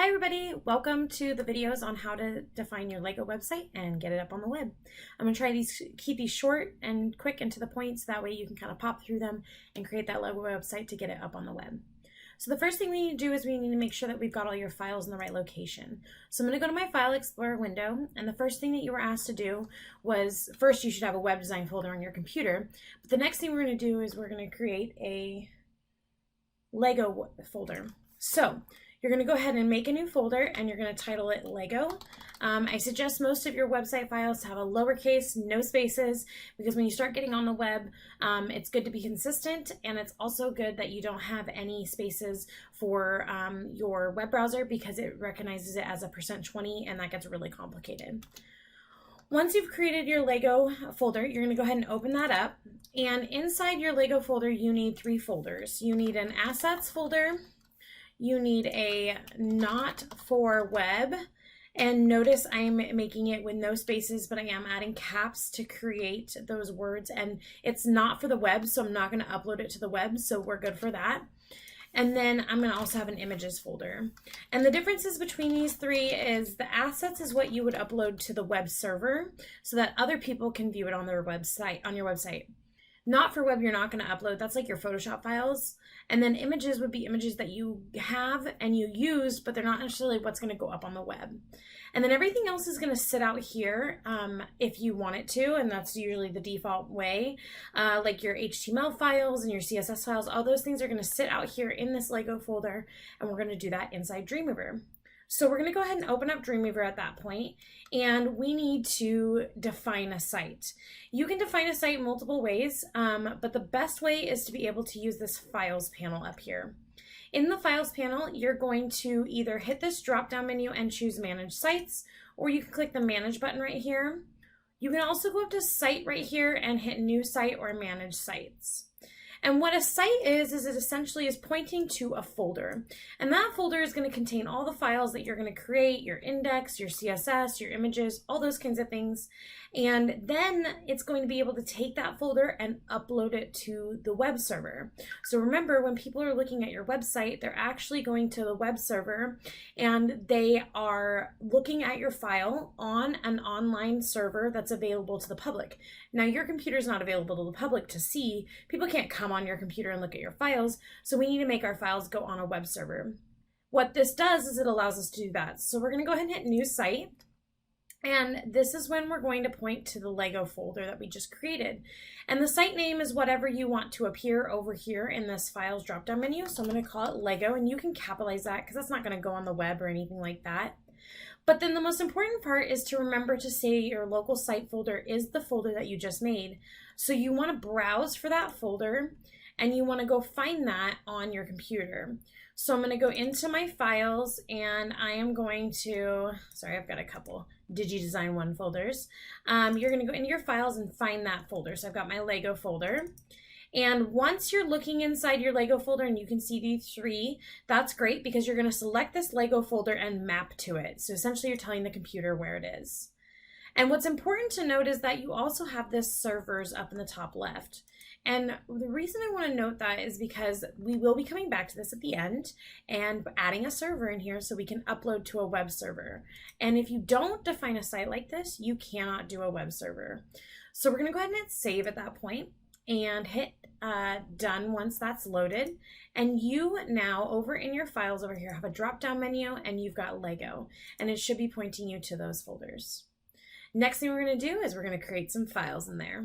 Hi everybody, welcome to the videos on how to define your Lego website and get it up on the web. I'm going to try keep these short and quick and to the point so that way you can kind of pop through them and create that Lego website to get it up on the web. So the first thing we need to do is we need to make sure that we've got all your files in the right location. So I'm going to go to my File Explorer window, and the first thing that you were asked to do was, first you should have a web design folder on your computer, but the next thing we're going to do is we're going to create a Lego folder. So you're going to go ahead and make a new folder and you're going to title it Lego. I suggest most of your website files have a lowercase, no spaces, because when you start getting on the web, it's good to be consistent, and it's also good that you don't have any spaces for your web browser because it recognizes it as a %20 and that gets really complicated. Once you've created your Lego folder, you're going to go ahead and open that up, and inside your Lego folder you need 3 folders. You need an assets folder, you need a not for web, and notice I'm making it with no spaces, but I am adding caps to create those words, and it's not for the web, so I'm not going to upload it to the web, so we're good for that. And then I'm going to also have an images folder. And the differences between these 3 is the assets is what you would upload to the web server so that other people can view it on their website, on your website. Not for web, you're not going to upload. That's like your Photoshop files. And then images would be images that you have and you used, but they're not necessarily what's going to go up on the web. And then everything else is going to sit out here if you want it to, and that's usually the default way. Like your HTML files and your CSS files, all those things are going to sit out here in this Lego folder, and we're going to do that inside Dreamweaver. So we're going to go ahead and open up Dreamweaver at that point, and we need to define a site. You can define a site multiple ways, but the best way is to be able to use this Files panel up here. In the Files panel, you're going to either hit this drop-down menu and choose Manage Sites, or you can click the Manage button right here. You can also go up to Site right here and hit New Site or Manage Sites. And what a site is it essentially is pointing to a folder. And that folder is going to contain all the files that you're going to create, your index, your CSS, your images, all those kinds of things. And then it's going to be able to take that folder and upload it to the web server. So remember, when people are looking at your website, they're actually going to the web server and they are looking at your file on an online server that's available to the public. Now, your computer is not available to the public to see. People can't come on your computer and look at your files, so we need to make our files go on a web server. What this does is it allows us to do that. So we're going to go ahead and hit New Site. And this is when we're going to point to the Lego folder that we just created. And the site name is whatever you want to appear over here in this Files drop-down menu. So I'm going to call it Lego, and you can capitalize that because that's not going to go on the web or anything like that. But then the most important part is to remember to say your local site folder is the folder that you just made. So you want to browse for that folder, and you want to go find that on your computer. So I'm going to go into my files, and I am going to, sorry, I've got a couple DigiDesign 1 folders. You're going to go into your files and find that folder. So I've got my Lego folder. And once you're looking inside your Lego folder and you can see these 3, that's great because you're going to select this Lego folder and map to it. So essentially you're telling the computer where it is. And what's important to note is that you also have this servers up in the top left. And the reason I want to note that is because we will be coming back to this at the end and adding a server in here so we can upload to a web server. And if you don't define a site like this, you cannot do a web server. So we're going to go ahead and hit save at that point and hit done once that's loaded. And you now over in your files over here have a drop down menu and you've got Lego, and it should be pointing you to those folders. Next thing we're going to do is we're going to create some files in there.